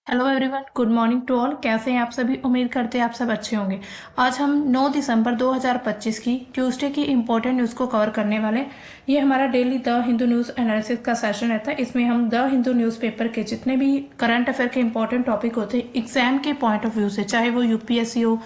Hello everyone, good morning to all. कैसे हैं आप सभी? उम्मीद करते हैं आप सब अच्छे होंगे। आज हम 9 दिसंबर 2025 की ट्यूसडे की इंपॉर्टेंट न्यूज़ को कवर करने वाले हैं। ये हमारा daily the Hindu news analysis का सेशन रहता है। इसमें हम द हिंदू न्यूज़पेपर के जितने भी करंट अफेयर के इंपॉर्टेंट टॉपिक होते हैं एग्जाम के पॉइंट ऑफ व्यू से, चाहे वो यूपीएससी हो,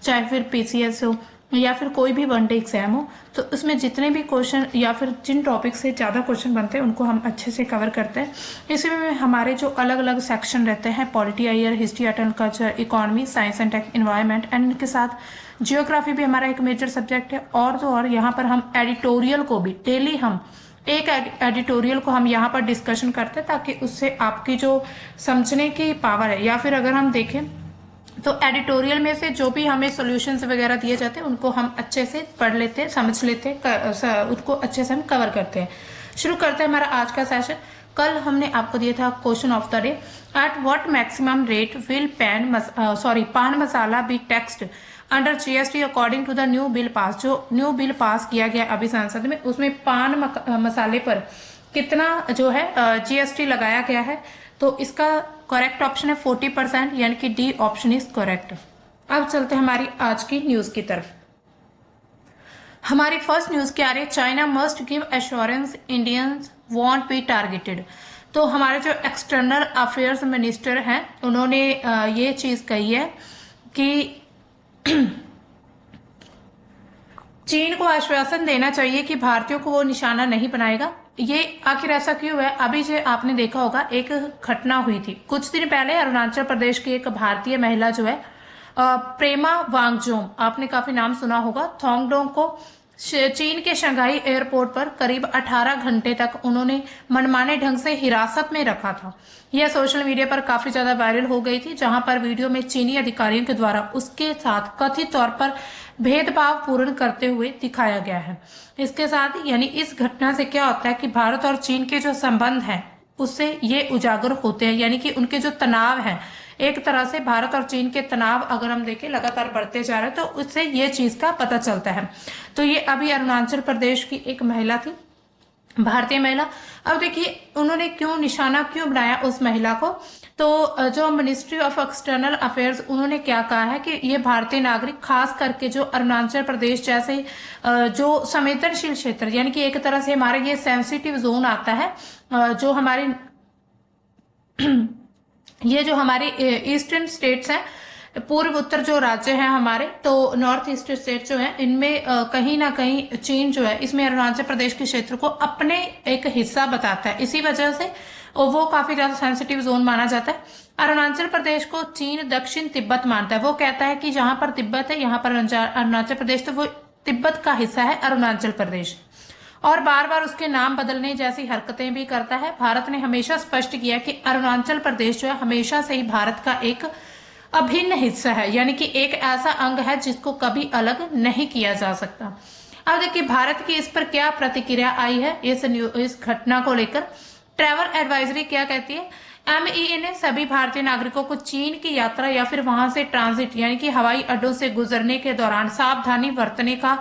चाहे फिर पीसीएस हो, या फिर कोई भी वनडे एग्जाम हो, तो उसमें जितने भी क्वेश्चन या फिर जिन टॉपिक से ज़्यादा क्वेश्चन बनते हैं उनको हम अच्छे से कवर करते हैं। इसमें हमारे जो अलग अलग सेक्शन रहते हैं, पॉलिटी आयर, history, art and culture, economy, science and tech, environment, and इनके साथ जियोग्राफी भी हमारा एक मेजर सब्जेक्ट है। और तो और यहाँ पर हम एडिटोरियल को भी डेली हम एक एडिटोरियल को हम यहाँ पर डिस्कशन करते हैं, ताकि उससे आपकी जो समझने की पावर है, या फिर अगर हम देखें तो एडिटोरियल में से जो भी हमें सॉल्यूशंस वगैरह दिए जाते हैं उनको हम अच्छे से पढ़ लेते हैं, समझ लेते हैं, उसको अच्छे से हम कवर करते हैं। शुरू करते हैं हमारा आज का सेशन। कल हमने आपको दिया था question of the day, at what maximum rate will pan masala be taxed under GST according to the new bill pass. जो न्यू बिल पास किया गया अभी संसद में, उसमें पान मसाले पर कितना जो है जीएसटी लगाया गया है। तो इसका करेक्ट ऑप्शन है 40%, यानी कि डी ऑप्शन इज करेक्ट। अब चलते हैं हमारी आज की न्यूज की तरफ। हमारी फर्स्ट न्यूज क्या आ रही है? China must give assurance Indians want be targeted. तो हमारे जो एक्सटर्नल अफेयर्स मिनिस्टर हैं उन्होंने ये चीज कही है कि चीन को आश्वासन देना चाहिए कि भारतीयों को वो निशाना नहीं बनाएगा। ये आखिर ऐसा क्यों है? अभी जो आपने देखा होगा, एक घटना हुई थी कुछ दिन पहले। अरुणाचल प्रदेश की एक भारतीय महिला जो है प्रेमा वांगजोम, आपने काफी नाम सुना होगा, थोंगडोंग को चीन के शंघाई एयरपोर्ट पर करीब 18 घंटे तक उन्होंने मनमाने ढंग से हिरासत में रखा था। यह सोशल मीडिया पर काफी ज्यादा वायरल हो गई थी, जहां पर वीडियो में चीनी अधिकारियों के द्वारा उसके साथ कथित तौर पर भेदभाव पूर्ण करते हुए दिखाया गया है। इसके साथ यानी इस घटना से क्या होता है कि भारत और चीन के जो संबंध हैं उससे ये उजागर होते हैं, यानी कि उनके जो तनाव है, एक तरह से भारत और चीन के तनाव अगर हम देखें लगातार बढ़ते जा रहे हैं, तो उससे ये चीज का पता चलता है। तो ये अभी अरुणाचल प्रदेश की एक महिला थी, भारतीय महिला। अब देखिए उन्होंने क्यों निशाना क्यों बनाया उस महिला को। तो जो मिनिस्ट्री ऑफ एक्सटर्नल अफेयर्स, उन्होंने क्या कहा है कि ये भारतीय नागरिक, खास करके जो अरुणाचल प्रदेश जैसे जो संवेदनशील क्षेत्र, यानी कि एक तरह से हमारे ये सेंसिटिव जोन आता है, जो हमारे ये जो हमारे ईस्टर्न स्टेट्स हैं, पूर्व उत्तर जो राज्य हैं हमारे, तो नॉर्थ ईस्ट स्टेट जो है, इनमें कहीं ना कहीं चीन जो है इसमें अरुणाचल प्रदेश के क्षेत्र को अपने एक हिस्सा बताता है। इसी वजह से वो काफी ज्यादा सेंसिटिव जोन माना जाता है। अरुणाचल प्रदेश को चीन दक्षिण तिब्बत मानता है। वो कहता है कि जहां पर तिब्बत है यहाँ पर अरुणाचल प्रदेश, तो वो तिब्बत का हिस्सा है अरुणाचल प्रदेश। और बार बार उसके नाम बदलने जैसी हरकतें भी करता है। भारत ने हमेशा स्पष्ट किया कि अरुणाचल प्रदेश जो है हमेशा से ही भारत का एक अभिन्न हिस्सा है, यानी कि एक ऐसा अंग है जिसको कभी अलग नहीं किया जा सकता। अब देखिए भारत की इस पर क्या प्रतिक्रिया आई है इस घटना को लेकर। ट्रैवल एडवाइजरी क्या कहती है? एमईए ने सभी भारतीय नागरिकों को चीन की यात्रा या फिर वहां से ट्रांजिट यानी कि हवाई अड्डों से गुजरने के दौरान सावधानी बरतने का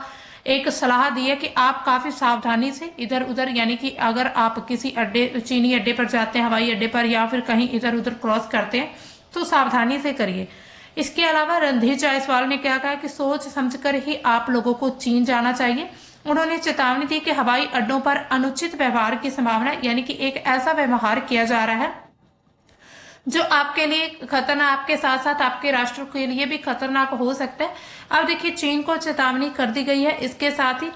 एक सलाह दी है कि आप काफी सावधानी से इधर उधर, यानी कि अगर आप किसी अड्डे, चीनी अड्डे पर जाते हैं, हवाई अड्डे पर, या फिर कहीं इधर उधर क्रॉस करते हैं, तो सावधानी से करिए। इसके अलावा रणधीर जायसवाल ने क्या कहा कि सोच समझकर ही आप लोगों को चीन जाना चाहिए। उन्होंने चेतावनी दी कि हवाई अड्डों पर अनुचित व्यवहार की संभावना, यानी कि एक ऐसा व्यवहार किया जा रहा है जो आपके लिए खतरनाक, आपके साथ साथ आपके राष्ट्र के लिए भी खतरनाक हो सकता है। अब देखिए चीन को चेतावनी कर दी गई है। इसके साथ ही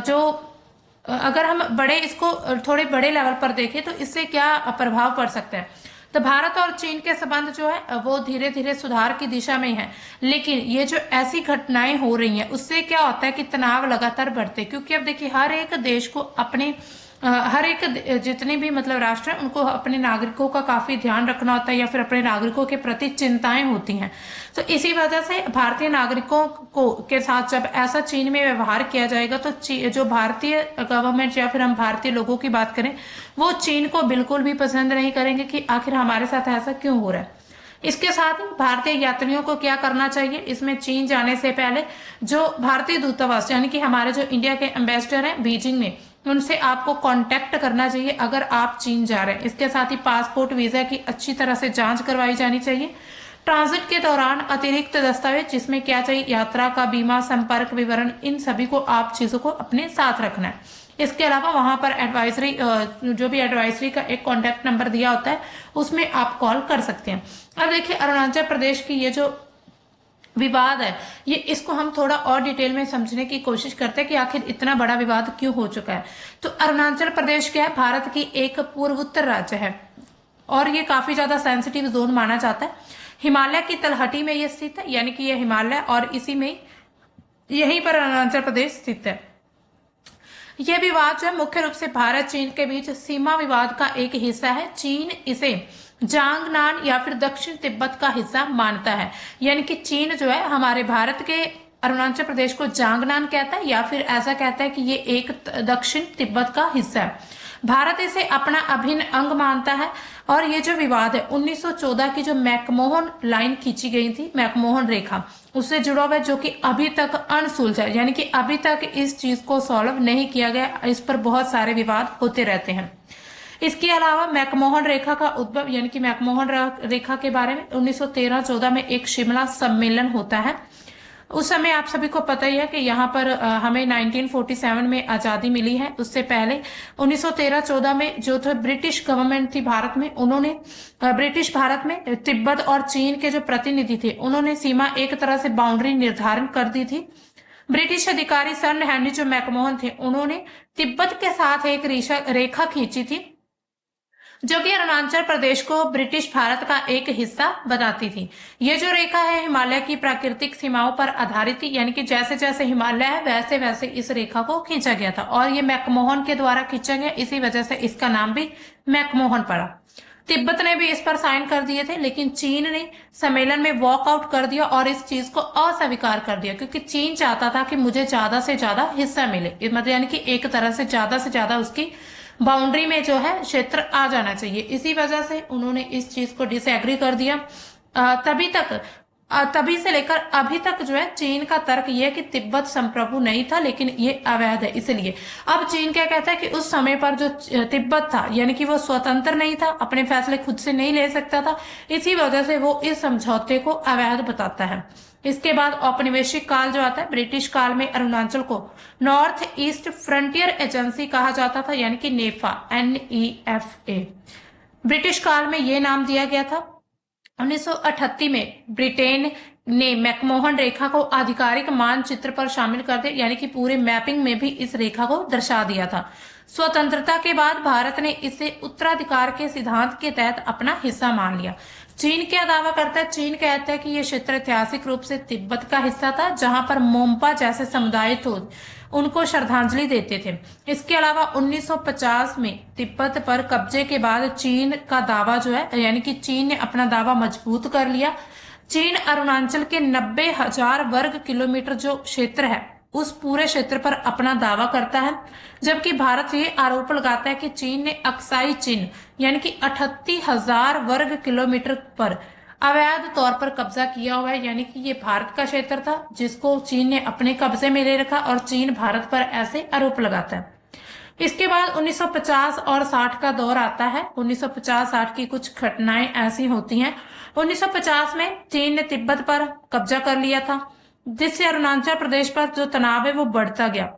जो अगर हम इसको थोड़े बड़े लेवल पर देखें तो इससे क्या प्रभाव पड़ सकता है। तो भारत और चीन के संबंध जो है वो धीरे धीरे सुधार की दिशा में है, लेकिन ये जो ऐसी घटनाएं हो रही हैं उससे क्या होता है कि तनाव लगातार बढ़ते, क्योंकि अब देखिए हर एक देश को अपने हर एक जितने भी मतलब राष्ट्र हैं उनको अपने नागरिकों का काफी ध्यान रखना होता है, या फिर अपने नागरिकों के प्रति चिंताएं होती हैं। तो इसी वजह से भारतीय नागरिकों को के साथ जब ऐसा चीन में व्यवहार किया जाएगा, तो जो भारतीय गवर्नमेंट या फिर हम भारतीय लोगों की बात करें, वो चीन को बिल्कुल भी पसंद नहीं करेंगे कि आखिर हमारे साथ ऐसा क्यों हो रहा है। इसके साथ ही भारतीय यात्रियों को क्या करना चाहिए, इसमें चीन जाने से पहले जो भारतीय दूतावास, यानी कि हमारे जो इंडिया के एम्बेसडर हैं बीजिंग में, उनसे आपको कांटेक्ट करना चाहिए अगर आप चीन जा रहे हैं। इसके साथ ही पासपोर्ट वीजा की अच्छी तरह से जांच करवाई जानी चाहिए। ट्रांजिट के दौरान अतिरिक्त दस्तावेज जिसमें क्या चाहिए, यात्रा का बीमा, संपर्क विवरण, इन सभी को आप चीजों को अपने साथ रखना है। इसके अलावा वहां पर एडवाइजरी, जो भी एडवाइजरी का एक कॉन्टेक्ट नंबर दिया होता है उसमें आप कॉल कर सकते हैं। अब देखिए अरुणाचल प्रदेश की ये जो विवाद है, ये इसको हम थोड़ा और डिटेल में समझने की कोशिश करते हैं कि आखिर इतना बड़ा विवाद क्यों हो चुका है। तो अरुणाचल प्रदेश क्या है, भारत की एक पूर्वोत्तर राज्य है और ये काफी ज्यादा सेंसिटिव जोन माना जाता है। हिमालय की तलहटी में ये स्थित है, यानी कि ये हिमालय और इसी में यहीं पर अरुणाचल प्रदेश स्थित है। यह विवाद जो है मुख्य रूप से भारत चीन के बीच सीमा विवाद का एक हिस्सा है। चीन इसे जांगनान या फिर दक्षिण तिब्बत का हिस्सा मानता है, यानी कि चीन जो है हमारे भारत के अरुणाचल प्रदेश को जांगनान कहता है या फिर ऐसा कहता है कि ये एक दक्षिण तिब्बत का हिस्सा है। भारत इसे अपना अभिन्न अंग मानता है। और ये जो विवाद है 1914 की जो मैकमोहन लाइन खींची गई थी, मैकमोहन रेखा, उससे जुड़ा हुआ है, जो कि अभी तक अनसुलझा है, यानी कि अभी तक इस चीज को सॉल्व नहीं किया गया। इस पर बहुत सारे विवाद होते रहते हैं। इसके अलावा मैकमोहन रेखा का उद्भव, यानी कि मैकमोहन रेखा के बारे में 1913-14 में एक शिमला सम्मेलन होता है। उस समय आप सभी को पता ही है कि यहाँ पर हमें 1947 में आजादी मिली है। उससे पहले 1913-14 में जो थे ब्रिटिश गवर्नमेंट थी भारत में, उन्होंने ब्रिटिश भारत में तिब्बत और चीन के जो प्रतिनिधि थे उन्होंने सीमा एक तरह से बाउंड्री निर्धारण कर दी थी। ब्रिटिश अधिकारी सर हेनरी जो मैकमोहन थे उन्होंने तिब्बत के साथ एक रेखा खींची थी जो कि अरुणाचल प्रदेश को ब्रिटिश भारत का एक हिस्सा बताती थी। ये जो रेखा है हिमालय की प्राकृतिक सीमाओं पर आधारित थी, यानी कि जैसे जैसे हिमालय है वैसे वैसे इस रेखा को खींचा गया था और ये मैकमोहन के द्वारा खींचा गया, इसी वजह से इसका नाम भी मैकमोहन पड़ा। तिब्बत ने भी इस पर साइन कर दिए थे, लेकिन चीन ने सम्मेलन में वॉकआउट कर दिया और इस चीज को अस्वीकार कर दिया, क्योंकि चीन चाहता था कि मुझे ज्यादा से ज्यादा हिस्सा मिले, मतलब यानी कि एक तरह से ज्यादा उसकी बाउंड्री में जो है क्षेत्र आ जाना चाहिए। इसी वजह से उन्होंने इस चीज को डिसएग्री कर दिया। तभी से लेकर अभी तक जो है चीन का तर्क यह है कि तिब्बत संप्रभु नहीं था, लेकिन ये अवैध है। इसलिए अब चीन क्या कहता है कि उस समय पर जो तिब्बत था, यानी कि वो स्वतंत्र नहीं था, अपने फैसले खुद से नहीं ले सकता था, इसी वजह से वो इस समझौते को अवैध बताता है। इसके बाद औपनिवेशिक काल जो आता है, ब्रिटिश काल में अरुणाचल को नॉर्थ ईस्ट फ्रंटियर एजेंसी कहा जाता था, यानी कि नेफा, NEFA। ब्रिटिश काल में ये नाम दिया गया था। 1938 में ब्रिटेन ने मैकमोहन रेखा को आधिकारिक मानचित्र पर शामिल कर दिया, यानी कि पूरे मैपिंग में भी इस रेखा को दर्शा दिया था। स्वतंत्रता के बाद भारत ने इसे उत्तराधिकार के सिद्धांत के तहत अपना हिस्सा मान लिया। चीन क्या दावा करता है? चीन कहता है कि यह क्षेत्र ऐतिहासिक रूप से तिब्बत का हिस्सा था, जहां पर मोम्पा जैसे समुदाय थे उनको श्रद्धांजलि देते थे। इसके अलावा 1950 में तिब्बत पर कब्जे के बाद चीन का दावा जो है, यानी कि चीन ने अपना दावा मजबूत कर लिया। चीन अरुणाचल के 90,000 वर्ग किलोमीटर जो क्षेत्र है उस पूरे क्षेत्र पर अपना दावा करता है, जबकि भारत ये आरोप लगाता है कि चीन ने अक्साई चीन यानी कि 38,000 वर्ग किलोमीटर पर अवैध तौर पर कब्जा किया हुआ है, यानी कि ये भारत का क्षेत्र था जिसको चीन ने अपने कब्जे में ले रखा और चीन भारत पर ऐसे आरोप लगाता है। इसके बाद 1950 और 60 का दौर आता है। 1950-60 की कुछ घटनाएं ऐसी होती हैं। 1950 में चीन ने तिब्बत पर कब्जा कर लिया था, जिससे अरुणाचल प्रदेश पर जो तनाव है वो बढ़ता गया।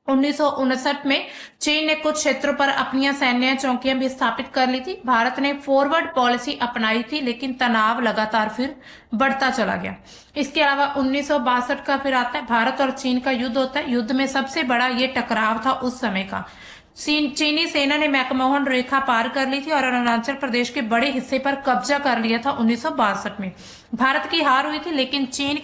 1959 में चीन ने कुछ क्षेत्रों पर अपनी सैन्य चौकियां भी स्थापित कर ली थी। भारत ने फॉरवर्ड पॉलिसी अपनाई थी, लेकिन तनाव लगातार फिर बढ़ता चला गया। इसके अलावा 1962 का फिर आता है, भारत और चीन का युद्ध होता है। युद्ध में सबसे बड़ा ये टकराव था उस समय का। चीनी सेना ने मैकमोहन रेखा पार कर ली थी और अरुणाचल प्रदेश के बड़े हिस्से पर कब्जा कर लिया था। 1962 में भारत की हार हुई थी, लेकिन चीन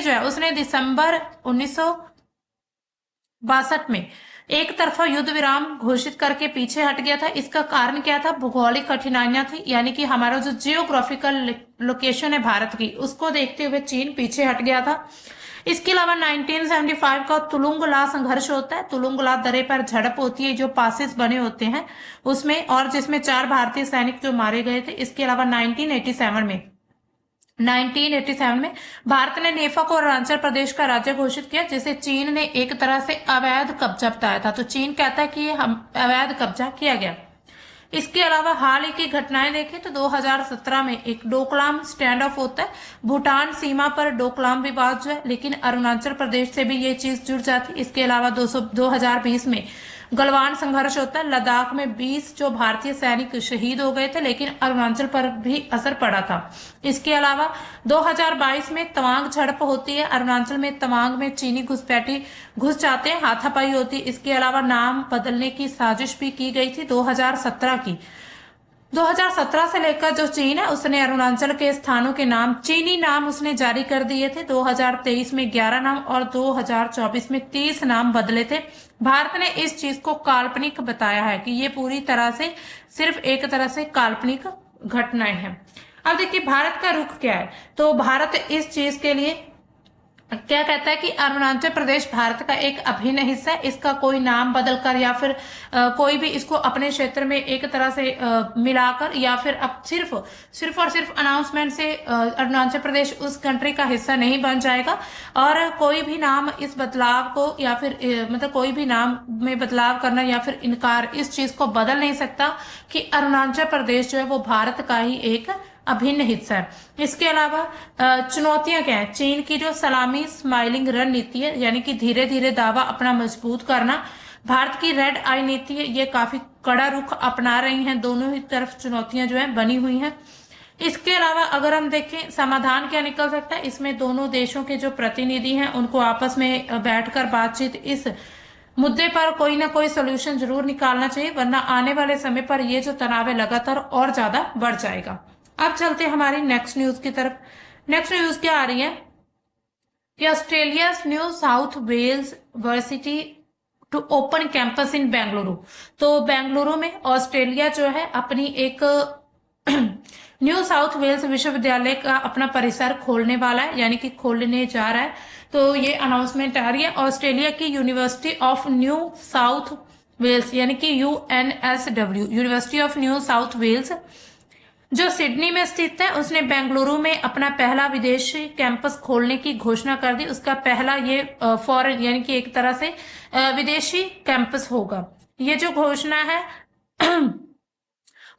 जो है उसने दिसंबर 1962 में एक तरफा युद्ध विराम घोषित करके पीछे हट गया था। इसका कारण क्या था? भौगोलिक कठिनाइयां थी, यानी कि हमारा जो जियोग्राफिकल लोकेशन है भारत की, उसको देखते हुए चीन पीछे हट गया था। इसके अलावा 1975 का तुलुंगला संघर्ष होता है। तुलुंगला दरे पर झड़प होती है, जो पासेस बने होते हैं उसमें, और जिसमें 4 भारतीय सैनिक जो मारे गए थे। इसके अलावा 1987 में 1987 में भारत ने नेफा को अरुणाचल प्रदेश का राज्य घोषित किया, जिसे चीन ने एक तरह से अवैध कब्जा बताया था। तो चीन कहता है कि ये हम अवैध कब्जा किया गया। इसके अलावा हाल ही की घटनाएं देखें तो 2017 में एक डोकलाम स्टैंड ऑफ होता है। भूटान सीमा पर डोकलाम विवाद जो है, लेकिन अरुणाचल प्रदेश से भी ये चीज जुड़ जाती। इसके अलावा 2020 में गलवान संघर्ष होता है। लद्दाख में 20 जो भारतीय सैनिक शहीद हो गए थे, लेकिन अरुणाचल पर भी असर पड़ा था। इसके अलावा 2022 में तवांग झड़प होती है। अरुणाचल में तवांग में चीनी घुसपैठी घुस जाते हैं, हाथापाई होती है। इसके अलावा नाम बदलने की साजिश भी की गई थी 2017 की। 2017 से लेकर जो चीन है उसने अरुणाचल के स्थानों के नाम, चीनी नाम उसने जारी कर दिए थे। 2023 में 11 नाम और 2024 में 30 नाम बदले थे। भारत ने इस चीज को काल्पनिक बताया है कि ये पूरी तरह से सिर्फ एक तरह से काल्पनिक घटनाएं हैं। अब देखिए भारत का रुख क्या है। तो भारत इस चीज के लिए क्या कहता है कि अरुणाचल प्रदेश भारत का एक अभिन्न हिस्सा है। इसका कोई नाम बदलकर या फिर कोई भी इसको अपने क्षेत्र में एक तरह से मिलाकर या फिर अब सिर्फ और सिर्फ अनाउंसमेंट से अरुणाचल प्रदेश उस कंट्री का हिस्सा नहीं बन जाएगा। और कोई भी नाम इस बदलाव को या फिर मतलब कोई भी नाम में बदलाव करना या फिर इनकार इस चीज को बदल नहीं सकता कि अरुणाचल प्रदेश जो है वो भारत का ही एक अभिन्न हिस्सा है। इसके अलावा चुनौतियां क्या है। चीन की जो सलामी स्माइलिंग रणनीति है, यानी कि धीरे धीरे दावा अपना मजबूत करना। भारत की रेड आई नीति है, ये काफी कड़ा रुख अपना रही हैं। दोनों ही तरफ चुनौतियां जो है बनी हुई हैं। इसके अलावा अगर हम देखें समाधान क्या निकल सकता है, इसमें दोनों देशों के जो प्रतिनिधि हैं उनको आपस में बैठकर बातचीत इस मुद्दे पर कोई ना कोई सोल्यूशन जरूर निकालना चाहिए, वरना आने वाले समय पर ये जो तनाव है लगातार और ज्यादा बढ़ जाएगा। अब चलते हैं हमारी नेक्स्ट न्यूज की तरफ। नेक्स्ट न्यूज क्या आ रही है कि Australia New South Wales university to open campus in Bengaluru. तो बेंगलुरु में ऑस्ट्रेलिया जो है अपनी एक न्यू साउथ वेल्स विश्वविद्यालय का अपना परिसर खोलने वाला है, यानी कि खोलने जा रहा है। तो ये अनाउंसमेंट आ रही है। ऑस्ट्रेलिया की university of New South Wales यानी कि UNSW university of New South Wales जो सिडनी में स्थित है, उसने बेंगलुरु में अपना पहला विदेशी कैंपस खोलने की घोषणा कर दी। उसका पहला ये फॉरेन यानी कि एक तरह से विदेशी कैंपस होगा। ये जो घोषणा है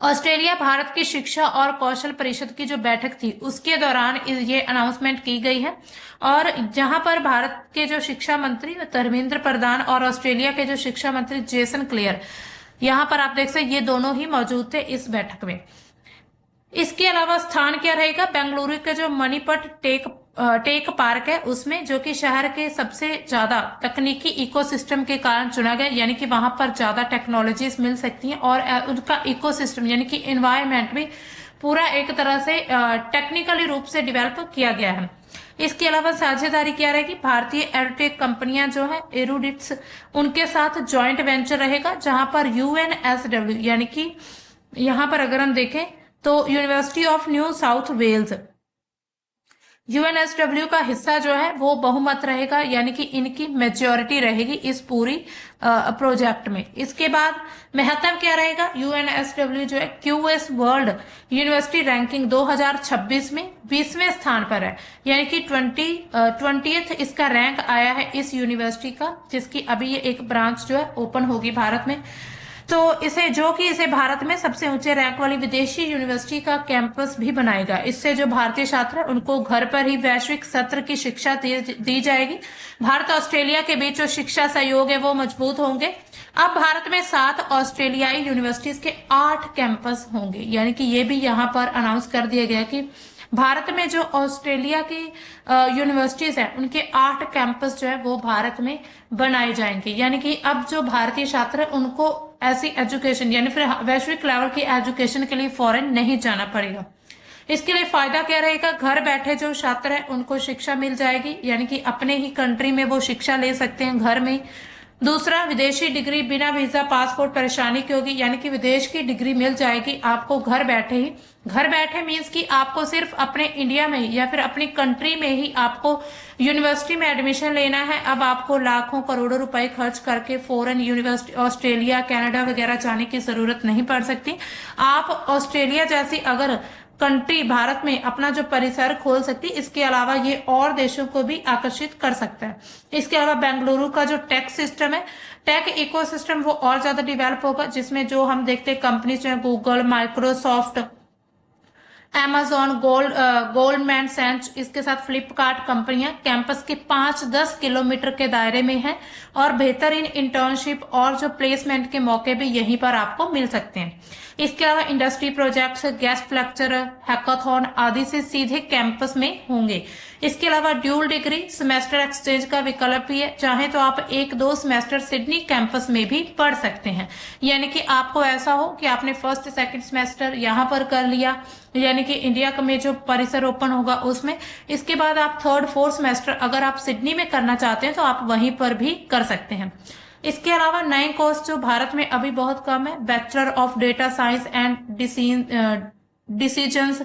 ऑस्ट्रेलिया भारत की शिक्षा और कौशल परिषद की जो बैठक थी उसके दौरान ये अनाउंसमेंट की गई है। और जहां पर भारत के जो शिक्षा मंत्री धर्मेंद्र प्रधान और ऑस्ट्रेलिया के जो शिक्षा मंत्री जेसन क्लियर, यहां पर आप देख सकते ये दोनों ही मौजूद थे इस बैठक में। इसके अलावा स्थान क्या रहेगा, बेंगलुरु के जो मणिपट टेक पार्क है उसमें, जो कि शहर के सबसे ज्यादा तकनीकी इकोसिस्टम के कारण चुना गया, यानी कि वहां पर ज्यादा टेक्नोलॉजीज मिल सकती हैं और उनका इकोसिस्टम यानी कि एनवायरमेंट भी पूरा एक तरह से टेक्निकली रूप से डेवलप किया गया है। इसके अलावा साझेदारी क्या रहेगी, भारतीय एडटेक कंपनियां जो है एरुडिट्स उनके साथ ज्वाइंट वेंचर रहेगा, जहां पर UNSW यानी कि यहां पर अगर हम देखें तो university of New South Wales UNSW का हिस्सा जो है वो बहुमत रहेगा, यानी कि इनकी मेजॉरिटी रहेगी इस पूरी प्रोजेक्ट में। इसके बाद महत्व क्या रहेगा, UNSW जो है QS वर्ल्ड यूनिवर्सिटी रैंकिंग 2026 में 20वें स्थान पर है, यानी कि 20th इसका रैंक आया है इस यूनिवर्सिटी का, जिसकी अभी ये एक ब्रांच जो है ओपन होगी भारत में। तो इसे भारत में सबसे ऊंचे रैंक वाली विदेशी यूनिवर्सिटी का कैंपस भी बनाएगा। इससे जो भारतीय छात्र हैं उनको घर पर ही वैश्विक सत्र की शिक्षा दी जाएगी। भारत ऑस्ट्रेलिया के बीच जो शिक्षा सहयोग है वो मजबूत होंगे। अब भारत में 7 ऑस्ट्रेलियाई यूनिवर्सिटीज के 8 कैंपस होंगे, यानी कि ये भी यहाँ पर अनाउंस कर दिया गया कि भारत में जो ऑस्ट्रेलिया की यूनिवर्सिटीज हैं उनके 8 कैंपस जो है वो भारत में बनाए जाएंगे। यानी कि अब जो भारतीय छात्र है उनको ऐसी एजुकेशन यानी फिर वैश्विक लेवल की एजुकेशन के लिए फॉरेन नहीं जाना पड़ेगा। इसके लिए फायदा क्या रहेगा, घर बैठे जो छात्र है उनको शिक्षा मिल जाएगी, यानी कि अपने ही कंट्री में वो शिक्षा ले सकते हैं घर में। दूसरा, विदेशी डिग्री बिना वीजा पासपोर्ट परेशानी की होगी, यानी कि विदेश की डिग्री मिल जाएगी आपको घर बैठे ही। घर बैठे मीन्स कि आपको सिर्फ अपने इंडिया में ही या फिर अपनी कंट्री में ही आपको यूनिवर्सिटी में एडमिशन लेना है। अब आपको लाखों करोड़ों रुपए खर्च करके फॉरेन यूनिवर्सिटी ऑस्ट्रेलिया कनाडा वगैरह जाने की जरूरत नहीं पड़ सकती। आप ऑस्ट्रेलिया जैसी अगर कंट्री भारत में अपना जो परिसर खोल सकती है। इसके अलावा ये और देशों को भी आकर्षित कर सकता है। इसके अलावा बेंगलुरु का जो टेक सिस्टम है, टेक इकोसिस्टम, वो और ज्यादा डेवलप होगा, जिसमें जो हम देखते हैं कंपनीज जो है Google, Microsoft, Amazon, Goldman Sachs, इसके साथ फ्लिपकार्ट कंपनियां कैंपस के 5-10 किलोमीटर के दायरे में हैं और बेहतरीन इंटर्नशिप और जो प्लेसमेंट के मौके भी यहीं पर आपको मिल सकते हैं। इसके अलावा industry projects, guest lecture, hackathon आदि से सीधे कैंपस में होंगे। इसके अलावा ड्यूल डिग्री सेमेस्टर एक्सचेंज का विकल्प भी है, चाहे तो आप 1-2 सेमेस्टर सिडनी कैंपस में भी पढ़ सकते हैं। यानी कि आपको ऐसा हो कि आपने फर्स्ट सेकंड सेमेस्टर यहाँ पर कर लिया, यानी कि इंडिया में जो परिसर ओपन होगा उसमें, इसके बाद आप 3rd-4th सेमेस्टर अगर आप सिडनी में करना चाहते हैं तो आप वहीं पर भी कर सकते हैं। इसके अलावा नए कोर्स जो भारत में अभी बहुत कम है, bachelor of data science and decisions,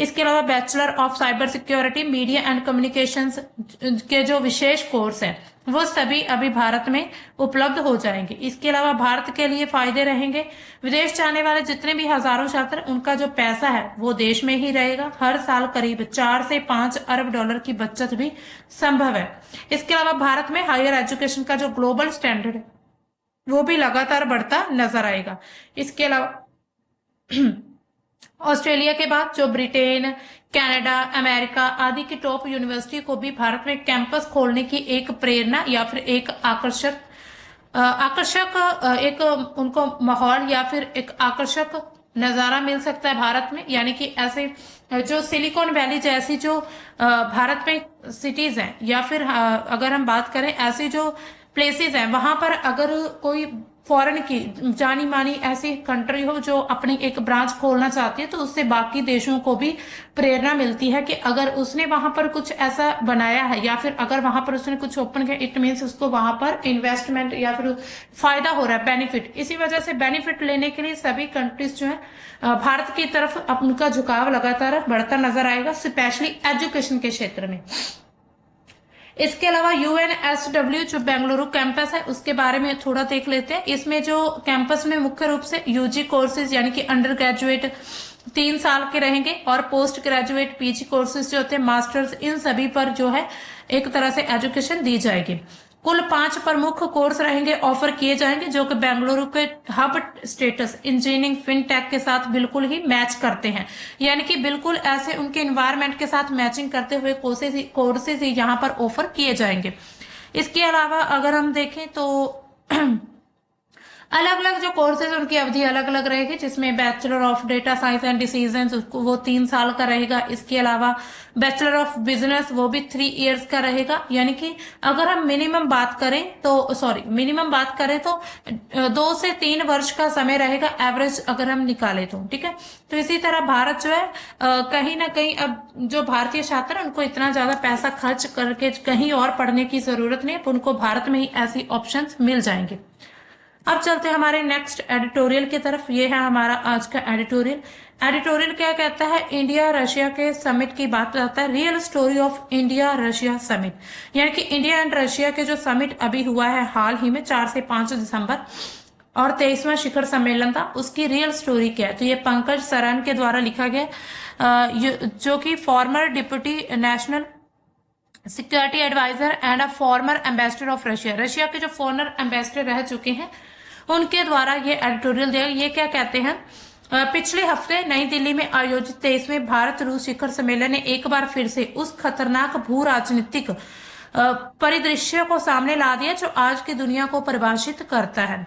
इसके अलावा bachelor of cyber security, media and communications के जो विशेष कोर्स है वो सभी अभी भारत में उपलब्ध हो जाएंगे। इसके अलावा भारत के लिए फायदे रहेंगे, विदेश जाने वाले जितने भी हजारों छात्र, उनका जो पैसा है वो देश में ही रहेगा। हर साल करीब 4 से 5 अरब डॉलर की बचत भी संभव है। इसके अलावा भारत में हायर एजुकेशन का जो ग्लोबल स्टैंडर्ड है वो भी लगातार बढ़ता नजर आएगा। इसके अलावा ऑस्ट्रेलिया के बाद जो ब्रिटेन, कनाडा, अमेरिका आदि की टॉप यूनिवर्सिटी को भी भारत में कैंपस खोलने की एक प्रेरणा या फिर एक आकर्षक एक उनको माहौल या फिर एक आकर्षक नजारा मिल सकता है भारत में। यानी कि ऐसे जो सिलिकॉन वैली जैसी जो भारत में सिटीज हैं, या फिर अगर हम बात करें ऐसी जो प्लेसेस हैं, वहां पर अगर कोई फॉरेन की जानी मानी ऐसी कंट्री हो जो अपनी एक ब्रांच खोलना चाहती है, तो उससे बाकी देशों को भी प्रेरणा मिलती है कि अगर उसने वहां पर कुछ ऐसा बनाया है या फिर अगर वहां पर उसने कुछ ओपन किया, इट मीन्स उसको वहां पर इन्वेस्टमेंट या फिर फायदा हो रहा है, बेनिफिट। इसी वजह से बेनिफिट लेने के लिए सभी कंट्रीज जो है भारत की तरफ उनका झुकाव लगातार बढ़ता नजर आएगा, स्पेशली एजुकेशन के क्षेत्र में। इसके अलावा UNSW जो बेंगलुरु कैंपस है उसके बारे में थोड़ा देख लेते हैं। इसमें जो कैंपस में मुख्य रूप से यूजी कोर्सेज यानी कि अंडर ग्रेजुएट 3 साल के रहेंगे और पोस्ट ग्रेजुएट PG कोर्सेज जो होते हैं, मास्टर्स, इन सभी पर जो है एक तरह से एजुकेशन दी जाएगी। कुल 5 प्रमुख कोर्स रहेंगे, ऑफर किए जाएंगे, जो कि बेंगलुरु के हब स्टेटस इंजीनियरिंग फिनटेक के साथ बिल्कुल ही मैच करते हैं। यानी कि बिल्कुल ऐसे उनके एनवायरनमेंट के साथ मैचिंग करते हुए कोर्सेज ही यहाँ पर ऑफर किए जाएंगे। इसके अलावा अगर हम देखें तो अलग अलग जो कोर्सेज उनकी अवधि अलग अलग रहेगी, जिसमें bachelor of data science and decisions वो 3 साल का रहेगा। इसके अलावा बैचलर ऑफ बिजनेस वो भी 3 इयर्स का रहेगा। यानी कि अगर हम मिनिमम बात करें तो 2 से 3 वर्ष का समय रहेगा एवरेज अगर हम निकाले तो, ठीक है। तो इसी तरह भारत जो है कहीं ना कहीं अब जो भारतीय छात्र उनको इतना ज्यादा पैसा खर्च करके कहीं और पढ़ने की जरूरत नहीं, उनको भारत में ही ऐसी ऑप्शन मिल जाएंगे। अब चलते हैं हमारे नेक्स्ट एडिटोरियल की तरफ। ये है हमारा आज का एडिटोरियल क्या कहता है, इंडिया रशिया के समिट की बात करता है, real story of India Russia summit. यानी कि इंडिया एंड रशिया के जो समिट अभी हुआ है हाल ही में 4 से 5 दिसंबर और 23वां शिखर सम्मेलन था, उसकी रियल स्टोरी क्या है। तो ये पंकज सरान के द्वारा लिखा गया, जो कि former deputy national security adviser and a former ambassador of Russia के जो फॉर्मर एम्बेसडर रह चुके हैं उनके द्वारा ये एडिटोरियल दिया। ये क्या कहते हैं, पिछले हफ्ते नई दिल्ली में आयोजित 23वें भारत रूस शिखर सम्मेलन ने एक बार फिर से उस खतरनाक भू राजनीतिक परिदृश्य को सामने ला दिया जो आज की दुनिया को परिभाषित करता है।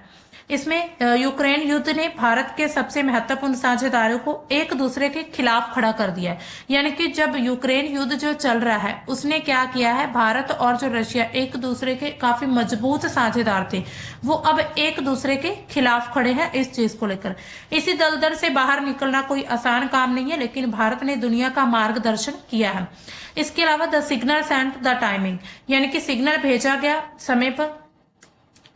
इसमें यूक्रेन युद्ध ने भारत के सबसे महत्वपूर्ण साझेदारों को एक दूसरे के खिलाफ खड़ा कर दिया है। यानी कि जब यूक्रेन युद्ध जो चल रहा है उसने क्या किया है, भारत और जो रशिया एक दूसरे के काफी मजबूत साझेदार थे, वो अब एक दूसरे के खिलाफ खड़े हैं इस चीज को लेकर। इसी दलदल से बाहर निकलना कोई आसान काम नहीं है, लेकिन भारत ने दुनिया का मार्गदर्शन किया है। इसके अलावा the signal sent the timing, यानी कि सिग्नल भेजा गया समय पर।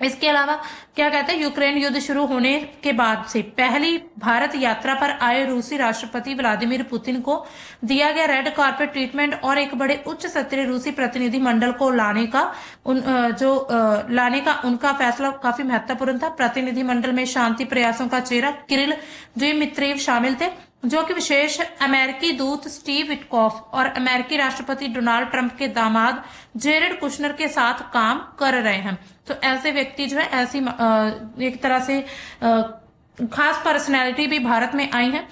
इसके अलावा क्या कहते हैं, यूक्रेन युद्ध शुरू होने के बाद से पहली भारत यात्रा पर आए रूसी राष्ट्रपति व्लादिमीर पुतिन को दिया गया रेड कार्पेट ट्रीटमेंट और एक बड़े उच्च स्तरीय रूसी प्रतिनिधि मंडल को लाने का उनका फैसला काफी महत्वपूर्ण था। प्रतिनिधि मंडल में शांति प्रयासों का चेहरा किरिल द्विमित्रेव शामिल थे। जो कि विशेष अमेरिकी दूत स्टीव विटकॉफ और अमेरिकी राष्ट्रपति डोनाल्ड ट्रंप के दामाद जेरेड कुशनर के साथ काम कर रहे हैं। तो ऐसे व्यक्ति जो है ऐसी एक तरह से खास पर्सनैलिटी भी भारत में आई है।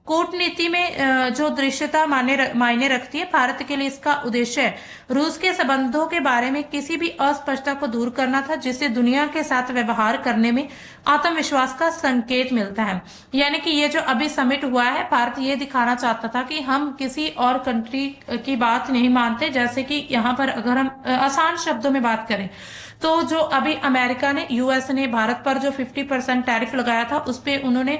कूटनीति में जो दृश्यता मायने रखती है, भारत के लिए इसका उद्देश्य रूस के संबंधों के बारे में किसी भी अस्पष्टता को दूर करना था, जिससे दुनिया के साथ व्यवहार करने में आत्मविश्वास का संकेत मिलता है। यानी कि ये जो अभी समिट हुआ है, भारत ये दिखाना चाहता था कि हम किसी और कंट्री की बात नहीं मानते। जैसे कि यहाँ पर अगर हम आसान शब्दों में बात करें तो जो अभी अमेरिका ने, यूएस ने भारत पर जो 50% टैरिफ लगाया था, उस पे उन्होंने,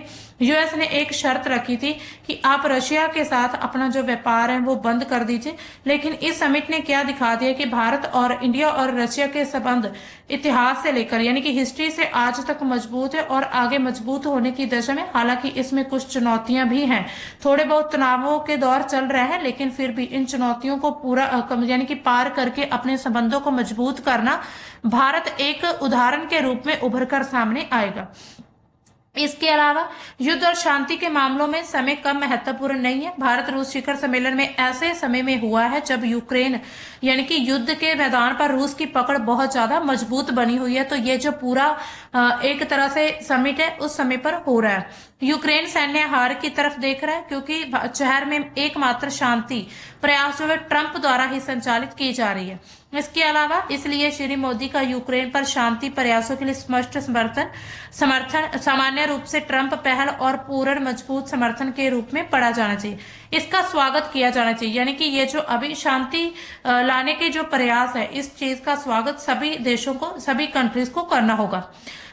यूएस ने एक शर्त रखी थी कि आप रशिया के साथ अपना जो व्यापार है वो बंद कर दीजिए। लेकिन इस समिट ने क्या दिखा दिया कि भारत और इंडिया और रशिया के संबंध इतिहास से लेकर यानी कि हिस्ट्री से आज तक मजबूत है और आगे मजबूत होने की दशा में। हालांकि इसमें कुछ चुनौतियां भी हैं, थोड़े बहुत तनावों के दौर चल रहे हैं, लेकिन फिर भी इन चुनौतियों को पूरा यानी कि पार करके अपने संबंधों को मजबूत करना भारत एक उदाहरण के रूप में उभर कर सामने आएगा। इसके अलावा युद्ध और शांति के मामलों में समय कम महत्वपूर्ण नहीं है। भारत रूस शिखर सम्मेलन में ऐसे समय में हुआ है जब यूक्रेन यानी कि युद्ध के मैदान पर रूस की पकड़ बहुत ज्यादा मजबूत बनी हुई है। तो ये जो पूरा एक तरह से समिट है उस समय पर हो रहा है। यूक्रेन सैन्य हार की तरफ देख रहा है, क्योंकि शहर में एकमात्र शांति प्रयास जो है ट्रंप द्वारा ही संचालित की जा रही है। इसके अलावा इसलिए श्री मोदी का यूक्रेन पर शांति प्रयासों के लिए स्पष्ट समर्थन सामान्य रूप से ट्रंप पहल और पूर्ण मजबूत समर्थन के रूप में पढ़ा जाना चाहिए। इसका स्वागत किया जाना चाहिए। यानी कि ये जो अभी शांति लाने के जो प्रयास है, इस चीज का स्वागत सभी देशों को, सभी कंट्रीज को करना होगा।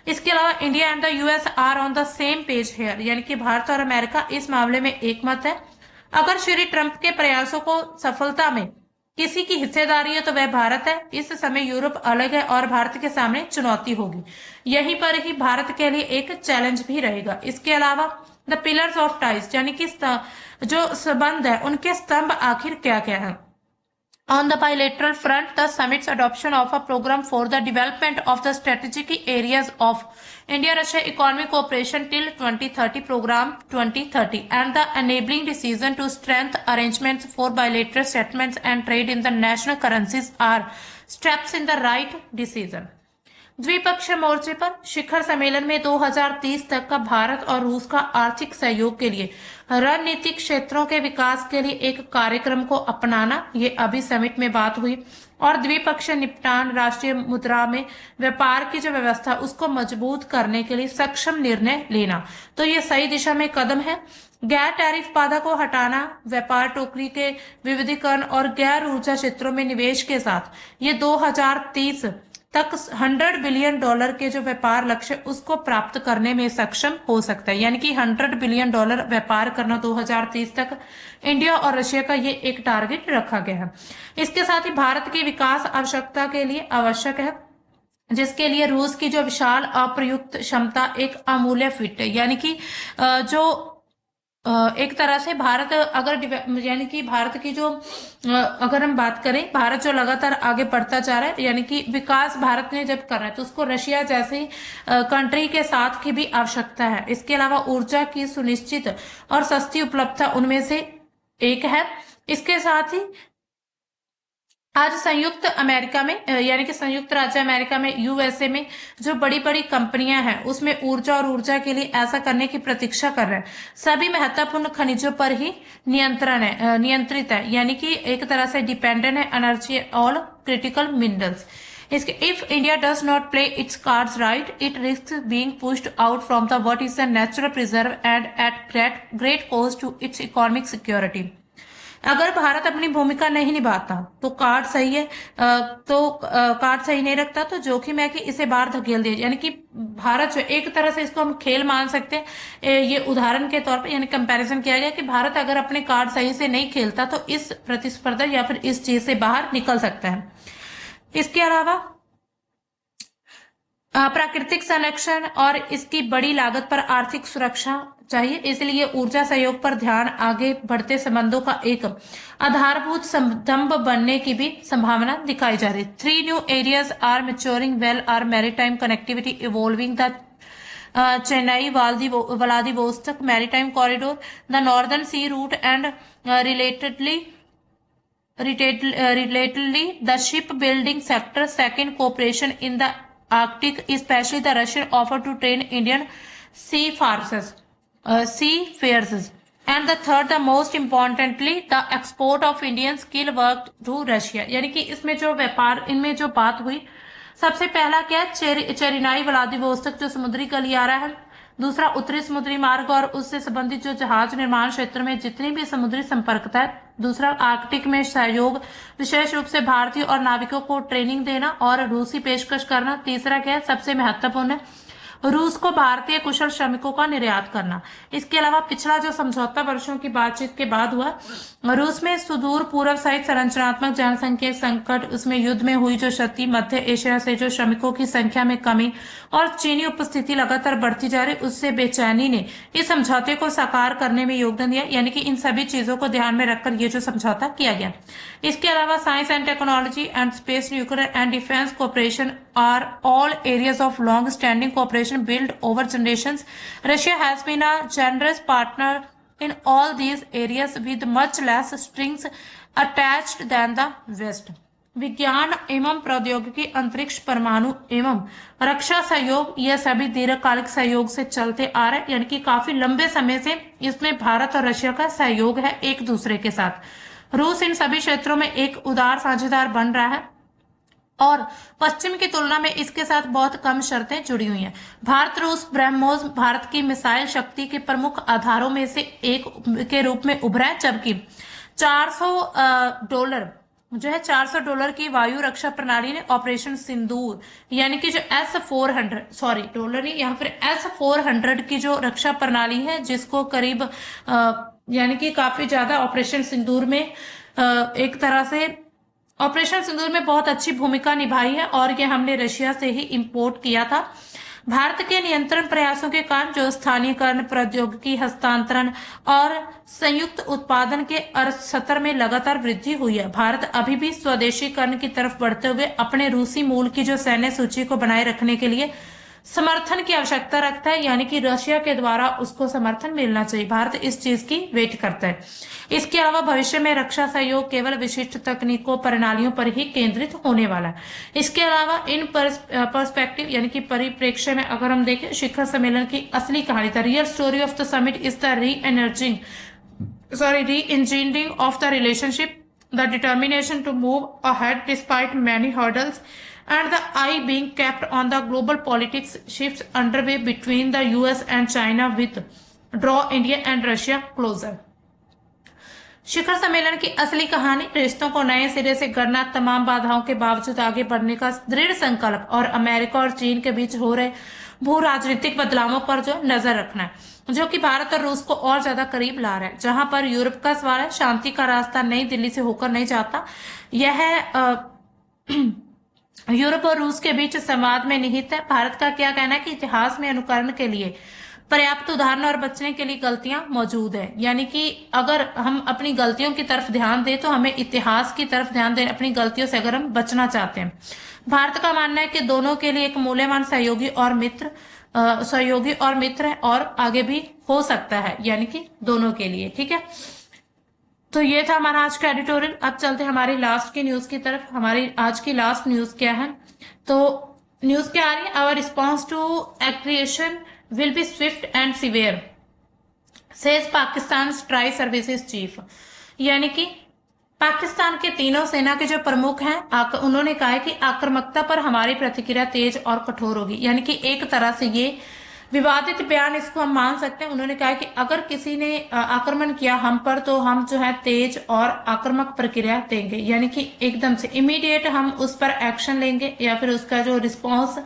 इसके अलावा India and the US are on the same page here, यानी कि भारत और अमेरिका इस मामले में एक मत है। अगर श्री ट्रंप के प्रयासों को सफलता में किसी की हिस्सेदारी है तो वह भारत है। इस समय यूरोप अलग है और भारत के सामने चुनौती होगी। यहीं पर ही भारत के लिए एक चैलेंज भी रहेगा। इसके अलावा द पिलर्स ऑफ टाइज, यानी कि जो संबंध है उनके स्तंभ आखिर क्या क्या है। On the bilateral front, the summit's adoption of a program for the development of the strategic areas of India-Russia economic cooperation till 2030 program 2030 and the enabling decision to strengthen arrangements for bilateral settlements and trade in the national currencies are steps in the right decision. द्विपक्षीय मोर्चे पर शिखर सम्मेलन में 2030 तक का भारत और रूस का आर्थिक सहयोग के लिए रणनीतिक क्षेत्रों के विकास के लिए एक कार्यक्रम को अपनाना, ये अभी समिट में बात हुई। और द्विपक्षीय निपटान, राष्ट्रीय मुद्रा में व्यापार की जो व्यवस्था उसको मजबूत करने के लिए सक्षम निर्णय लेना, तो ये सही दिशा में कदम है। गैर टैरिफ बाधा को हटाना, व्यापार टोकरी के विविधीकरण और गैर ऊर्जा क्षेत्रों में निवेश के साथ ये 2030 तक $100 बिलियन के जो व्यापार लक्ष्य उसको प्राप्त करने में सक्षम हो सकता है। यानी कि $100 बिलियन व्यापार करना 2030 तक इंडिया और रशिया का ये एक टारगेट रखा गया है। इसके साथ ही भारत की विकास आवश्यकता के लिए आवश्यक है, जिसके लिए रूस की जो विशाल अप्रयुक्त क्षमता एक अमूल्य फिट है। यानी कि जो एक तरह से भारत अगर यानी कि भारत की जो अगर हम बात करें, भारत जो लगातार आगे बढ़ता जा रहा है, यानी कि विकास भारत ने जब कर रहा है तो उसको रशिया जैसी कंट्री के साथ की भी आवश्यकता है। इसके अलावा ऊर्जा की सुनिश्चित और सस्ती उपलब्धता उनमें से एक है। इसके साथ ही आज संयुक्त अमेरिका में यानी कि संयुक्त राज्य अमेरिका में, यूएसए में जो बड़ी बड़ी कंपनियां हैं उसमें ऊर्जा और ऊर्जा के लिए ऐसा करने की प्रतीक्षा कर रहे हैं। सभी महत्वपूर्ण खनिजों पर ही नियंत्रित है, यानी कि एक तरह से डिपेंडेंट है एनर्जी ऑल क्रिटिकल मिनरल्स। इसके if India does not play its cards right, it risk being pushed out from the what is the natural preserve and at great cost to its economic security. अगर भारत अपनी भूमिका नहीं निभाता तो card सही है, card सही नहीं रखता तो जोखिम है कि इसे बाहर धकेल दिया। यानी कि भारत जो एक तरह से इसको हम खेल मान सकते हैं। ये उदाहरण के तौर पे यानी कंपैरिजन किया गया कि भारत अगर अपने कार्ड सही से नहीं खेलता तो इस प्रतिस्पर्धा या फिर इस चीज से बाहर निकल सकता है। इसके अलावा प्राकृतिक संरक्षण और इसकी बड़ी लागत पर आर्थिक सुरक्षा चाहिए, इसलिए ऊर्जा सहयोग पर ध्यान आगे बढ़ते संबंधों का एक आधारभूत स्तंभ बनने की भी संभावना दिखाई जा रही है। 3 new areas are maturing well are maritime connectivity, evolving the Chennai Vladivostok maritime corridor, the northern sea route and relatedly the shipbuilding sector. Second, cooperation in the Arctic, especially the Russian offer to train Indian seafarers. And the third, the most importantly, the export of Indian skill work to Russia. यानी कि इसमें जो व्यापार, इनमें जो बात हुई, सबसे पहला क्या है, चेरिनाई व्लादिवोस्तोक जो समुद्री गलियारा है। दूसरा, उत्तरी समुद्री मार्ग और उससे संबंधित जो जहाज निर्माण क्षेत्र में जितनी भी समुद्री संपर्कता है। दूसरा, आर्कटिक में सहयोग, विशेष रूप से भारतीय और नाविकों को ट्रेनिंग देना और रूसी पेशकश करना। तीसरा क्या है, सबसे महत्वपूर्ण है, रूस को भारतीय कुशल श्रमिकों का निर्यात करना। इसके अलावा पिछला जो समझौता वर्षों की बातचीत के बाद हुआ, रूस में सुदूर पूर्व सहित संरचनात्मक जनसंख्या संकट, उसमें युद्ध में हुई जो क्षति, मध्य एशिया से जो श्रमिकों की संख्या में कमी और चीनी उपस्थिति लगातार बढ़ती जा रही, उससे बेचैनी ने इस समझौते को साकार करने में योगदान दिया। यानी कि इन सभी चीजों को ध्यान में रखकर ये जो समझौता किया गया। इसके अलावा science and technology and space, nuclear and defence cooperation are all areas of long-standing cooperation built over generations. Russia has been a generous partner in all these areas with much less strings attached than the West. विज्ञान एवं प्रौद्योगिकी, अंतरिक्ष, परमाणु एवं रक्षा सहयोग, यह सभी दीर्घकालिक सहयोग से चलते आ रहे, यानी कि काफी लंबे समय से इसमें भारत और रशिया का सहयोग है एक दूसरे के साथ। रूस इन सभी क्षेत्रों में एक उदार साझेदार बन रहा है और पश्चिम की तुलना में इसके साथ बहुत कम शर्तें जुड़ी हुई हैं। भारत रूस ब्रह्मोस भारत की मिसाइल शक्ति के प्रमुख आधारों में से एक के रूप में उभरा है, जबकि $400 की वायु रक्षा प्रणाली ने ऑपरेशन सिंदूर, यानी कि जो S-400 की जो रक्षा प्रणाली है, जिसको करीब यानी कि काफी ज्यादा ऑपरेशन सिंदूर में एक तरह से ऑपरेशन सिंदूर में बहुत अच्छी भूमिका निभाई है और ये हमने रशिया से ही इंपोर्ट किया था। भारत के नियंत्रण प्रयासों के कारण जो स्थानीयकरण, प्रौद्योगिकी हस्तांतरण और संयुक्त उत्पादन के स्तर में लगातार वृद्धि हुई है। भारत अभी भी स्वदेशीकरण की तरफ बढ़ते हुए अपने रूसी मूल की जो सैन्य सूची को बनाए रखने के लिए समर्थन की आवश्यकता रखता है, यानी कि रशिया के द्वारा उसको समर्थन मिलना चाहिए। भारत इस चीज की वेट करता है। इसके अलावा भविष्य में रक्षा सहयोग केवल विशिष्ट तकनीकों, प्रणालियों पर ही केंद्रित होने वाला है। इसके अलावा इन पर्सपेक्टिव यानी कि परिप्रेक्ष्य में अगर हम देखें, शिखर सम्मेलन की असली कहानी, the real story of the summit is the re-engineering of the relationship, the determination to move ahead despite many hurdles and the eye being kept on the global politics shifts underway between the US and China with draw India and Russia closer. शिखर सम्मेलन की असली कहानी, रिश्तों को नए सिरे से गढ़ना, तमाम बाधाओं के बावजूद आगे बढ़ने का दृढ़ संकल्प और अमेरिका और चीन के बीच हो रहे भू राजनीतिक बदलावों पर जो नजर रखना है, जो कि भारत और रूस को और ज्यादा करीब ला रहा है। जहां पर यूरोप का सवाल है, शांति का रास्ता नई दिल्ली से होकर नहीं जाता, यह यूरोप और रूस के बीच संवाद में निहित है। भारत का क्या कहना है कि इतिहास में अनुकरण के लिए पर्याप्त उदाहरण और बचने के लिए गलतियां मौजूद है। यानी कि अगर हम अपनी गलतियों की तरफ ध्यान दें तो हमें इतिहास की तरफ ध्यान दें, अपनी गलतियों से अगर हम बचना चाहते हैं। भारत का मानना है कि दोनों के लिए एक मूल्यवान सहयोगी और मित्र है और आगे भी हो सकता है, यानी कि दोनों के लिए। ठीक है, तो ये था हमारा आज का एडिटोरियल। अब चलते हैं हमारी लास्ट की न्यूज की तरफ। हमारी आज की लास्ट न्यूज क्या है, तो न्यूज क्या आ रही है, our response to aggression will be swift and severe says Pakistan tri services chief. यानी कि पाकिस्तान के तीनों सेना के जो प्रमुख हैं, उन्होंने कहा है कि आक्रामकता पर हमारी प्रतिक्रिया तेज और कठोर होगी। यानी कि एक तरह से ये विवादित बयान, इसको हम मान सकते हैं। उन्होंने कहा कि अगर किसी ने आक्रमण किया हम पर, तो हम जो है तेज और आक्रामक प्रक्रिया देंगे, यानी कि एकदम से इमीडिएट हम उस पर एक्शन लेंगे या फिर उसका जो रिस्पॉन्स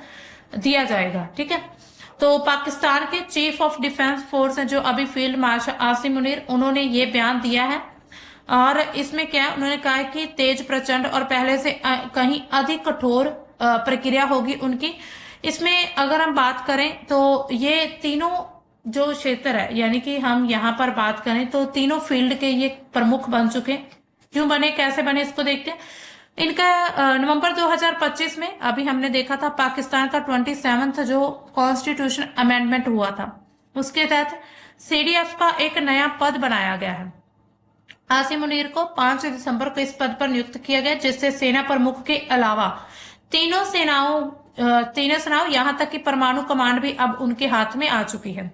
दिया जाएगा। ठीक है, तो पाकिस्तान के चीफ ऑफ डिफेंस फोर्स जो अभी फील्ड मार्शल आसिम मुनीर, उन्होंने ये बयान दिया है और इसमें क्या उन्होंने कहा है कि तेज, प्रचंड और पहले से कहीं अधिक कठोर प्रक्रिया होगी उनकी। इसमें अगर हम बात करें तो ये तीनों जो क्षेत्र है, यानी कि हम यहाँ पर बात करें तो तीनों फील्ड के ये प्रमुख बन चुके हैं। क्यों बने, कैसे बने, इसको देखते हैं। इनका नवंबर 2025 में अभी हमने देखा था पाकिस्तान का 27वां जो कॉन्स्टिट्यूशन अमेंडमेंट हुआ था, उसके तहत सीडीएफ का एक नया पद बनाया गया है। आसिम मुनीर को 5 दिसंबर को इस पद पर नियुक्त किया गया, जिससे सेना प्रमुख के अलावा तीनों सेनाओं यहां तक कि परमाणु कमांड भी अब उनके हाथ में आ चुकी है।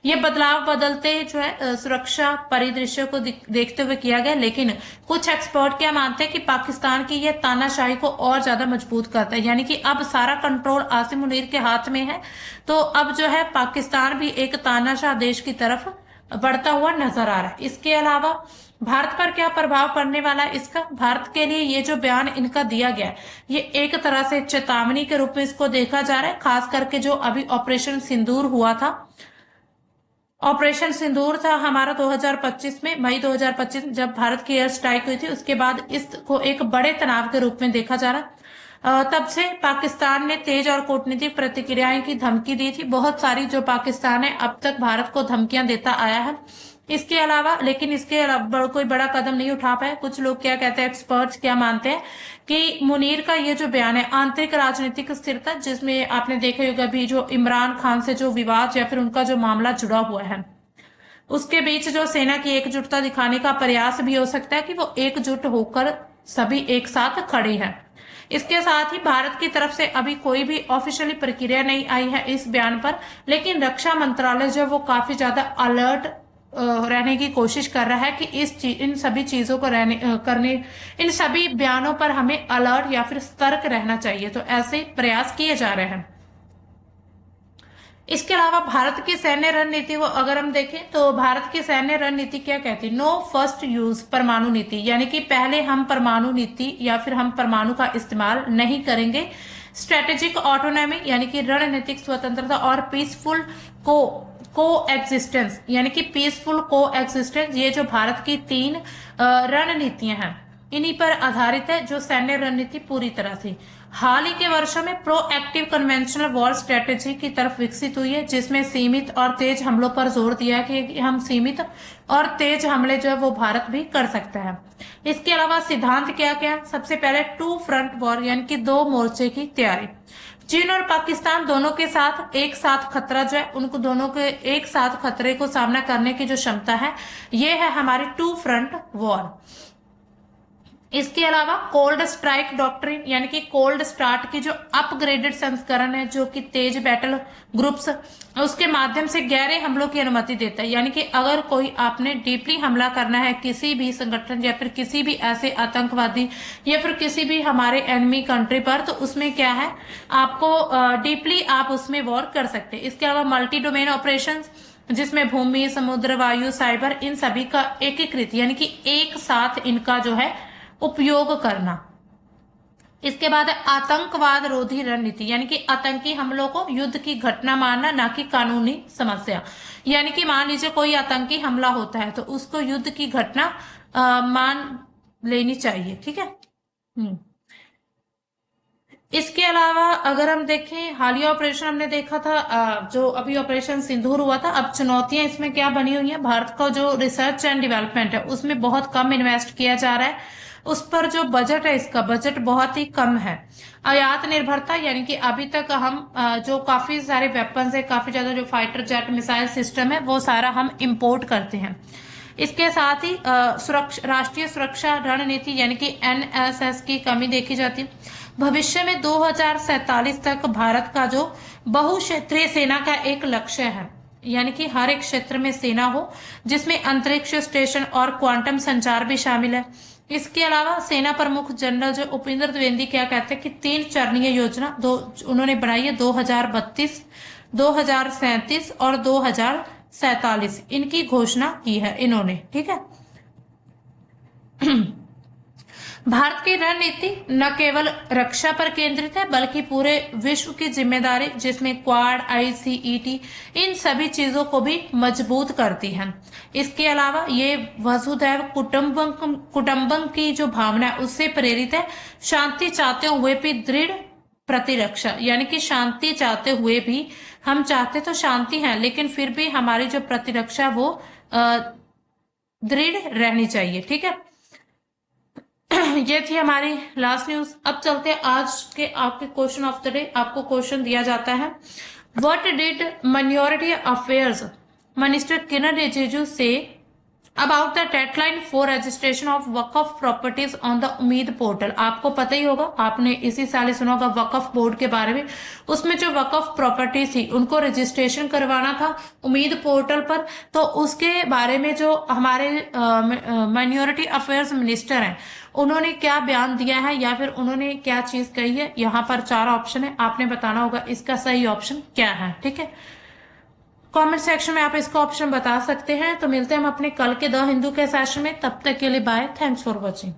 ये बदलाव बदलते जो है सुरक्षा परिदृश्य को देखते हुए किया गया, लेकिन कुछ एक्सपर्ट क्या मानते हैं कि पाकिस्तान की यह तानाशाही को और ज्यादा मजबूत करता है, यानी कि अब सारा कंट्रोल आसिम मुनीर के हाथ में है, तो अब जो है पाकिस्तान भी एक तानाशाह देश की तरफ बढ़ता हुआ नजर आ रहा है। इसके अलावा भारत पर क्या प्रभाव पड़ने वाला है इसका? भारत के लिए ये जो बयान इनका दिया गया है, ये एक तरह से चेतावनी के रूप में इसको देखा जा रहा है, खास करके जो अभी ऑपरेशन सिंदूर हुआ था, ऑपरेशन सिंदूर था हमारा 2025 में, मई 2025 जब भारत की एयर स्ट्राइक हुई थी, उसके बाद इसको एक बड़े तनाव के रूप में देखा जा रहा है। तब से पाकिस्तान ने तेज और कूटनीतिक प्रतिक्रियाएं की धमकी दी थी, बहुत सारी जो पाकिस्तान है अब तक भारत को धमकियां देता आया है। इसके अलावा लेकिन इसके अलावा कोई बड़ा कदम नहीं उठा पाए। कुछ लोग क्या कहते हैं, एक्सपर्ट्स क्या मानते हैं कि मुनीर का ये जो बयान है आंतरिक राजनीतिक स्थिरता, जिसमें आपने देखा होगा अभी जो इमरान खान से जो विवाद या फिर उनका जो मामला जुड़ा हुआ है, उसके बीच जो सेना की एकजुटता दिखाने का प्रयास भी हो सकता है कि वो एकजुट होकर सभी एक साथ खड़े हैं। इसके साथ ही भारत की तरफ से अभी कोई भी ऑफिशियली प्रक्रिया नहीं आई है इस बयान पर, लेकिन रक्षा मंत्रालय जो वो काफी ज्यादा अलर्ट रहने की कोशिश कर रहा है कि इन सभी चीजों को इन सभी बयानों पर हमें अलर्ट या फिर सतर्क रहना चाहिए, तो ऐसे प्रयास किए जा रहे हैं। इसके अलावा भारत की सैन्य रणनीति को अगर हम देखें तो भारत की सैन्य रणनीति क्या कहती है? नो फर्स्ट यूज परमाणु नीति, यानी कि पहले हम परमाणु नीति या फिर हम परमाणु का इस्तेमाल नहीं करेंगे। स्ट्रेटेजिक ऑटोनॉमी यानी कि रणनीतिक स्वतंत्रता, और पीसफुल को एग्जिस्टेंस यानी कि पीसफुल को एग्जिस्टेंस, ये जो भारत की 3 रणनीतियां हैं इन्हीं पर आधारित है जो सैन्य रणनीति पूरी तरह से हाल ही के वर्षों में प्रोएक्टिव कन्वेंशनल वॉर स्ट्रेटेजी की तरफ विकसित हुई है, जिसमें सीमित और तेज हमलों पर जोर दिया है कि हम सीमित और तेज हमले जो है वो भारत भी कर सकता है। इसके अलावा सिद्धांत क्या क्या? सबसे पहले 2 फ्रंट वॉर यानी कि 2 मोर्चे की तैयारी। चीन और पाकिस्तान दोनों के साथ एक साथ खतरा जो है, उनको दोनों के एक साथ खतरे को सामना करने की जो क्षमता है, ये है हमारी 2 फ्रंट वॉर। इसके अलावा कोल्ड स्ट्राइक डॉक्ट्रिन यानी कि कोल्ड स्टार्ट की जो अपग्रेडेड संस्करण है, जो कि तेज बैटल ग्रुप्स, उसके माध्यम से गहरे हमलों की अनुमति देता है, यानी कि अगर कोई आपने डीपली हमला करना है किसी भी संगठन या फिर किसी भी ऐसे आतंकवादी या फिर किसी भी हमारे एनिमी कंट्री पर, तो उसमें क्या है, आपको डीपली आप उसमें वॉर कर सकते हैं। इसके अलावा मल्टी डोमेन ऑपरेशन, जिसमें भूमि, समुद्र, वायु, साइबर, इन सभी का एकीकृत यानी कि एक साथ इनका जो है उपयोग करना। इसके बाद आतंकवाद रोधी रणनीति, यानी कि आतंकी हमलों को युद्ध की घटना मानना, ना कि कानूनी समस्या। यानी कि मान लीजिए कोई आतंकी हमला होता है तो उसको युद्ध की घटना मान लेनी चाहिए, ठीक है। इसके अलावा अगर हम देखें हालिया ऑपरेशन हमने देखा था जो अभी ऑपरेशन सिंदूर हुआ था, अब चुनौतियां इसमें क्या बनी हुई है? भारत का जो रिसर्च एंड डेवलपमेंट है उसमें बहुत कम इन्वेस्ट किया जा रहा है, उस पर जो बजट है इसका बजट बहुत ही कम है। आयात निर्भरता यानी कि अभी तक हम जो काफी सारे वेपन्स है, काफी ज्यादा जो फाइटर जेट मिसाइल सिस्टम है वो सारा हम इंपोर्ट करते हैं। इसके साथ ही राष्ट्रीय सुरक्षा रणनीति यानी कि एनएसएस की कमी देखी जाती है। भविष्य में 2047 तक भारत का जो बहुक्षेत्रीय सेना का एक लक्ष्य है, यानी कि हर एक क्षेत्र में सेना हो, जिसमें अंतरिक्ष स्टेशन और क्वांटम संचार भी शामिल है। इसके अलावा सेना प्रमुख जनरल जो उपेंद्र द्विवेदी क्या कहते हैं कि 3 चरणीय योजना उन्होंने बनाई है, 2032, 2037 और 2047, इनकी घोषणा की है इन्होंने, ठीक है। भारत की रणनीति न केवल रक्षा पर केंद्रित है बल्कि पूरे विश्व की जिम्मेदारी, जिसमें क्वाड, आईसीईटी, इन सभी चीजों को भी मजबूत करती है। इसके अलावा ये वसुधैव कुटुंबकम की जो भावना है उससे प्रेरित है। शांति चाहते हुए भी दृढ़ प्रतिरक्षा, यानी कि शांति चाहते हुए भी, हम चाहते तो शांति है लेकिन फिर भी हमारी जो प्रतिरक्षा वो दृढ़ रहनी चाहिए, ठीक है। ये थी हमारी लास्ट न्यूज। अब चलते हैं आज के आपके क्वेश्चन ऑफ द डे। आपको क्वेश्चन दिया जाता है, what did minority affairs minister Kiran Rijiju say about the deadline for registration of Waqf properties on the उम्मीद पोर्टल। आपको पता ही होगा, आपने इसी साल ही सुना होगा वक्फ बोर्ड के बारे में। उसमें जो वक्फ प्रॉपर्टी थी उनको रजिस्ट्रेशन करवाना था उम्मीद पोर्टल पर। तो उसके बारे में जो हमारे माइनॉरिटी अफेयर्स मिनिस्टर हैं, उन्होंने क्या बयान दिया है या फिर उन्होंने क्या चीज कही है। यहाँ पर 4 ऑप्शन है, आपने बताना होगा इसका सही ऑप्शन क्या है। ठीक है, कमेंट सेक्शन में आप इसका ऑप्शन बता सकते हैं। तो मिलते हैं हम अपने कल के द हिंदू के सेशन में, तब तक के लिए बाय, थैंक्स फॉर वॉचिंग।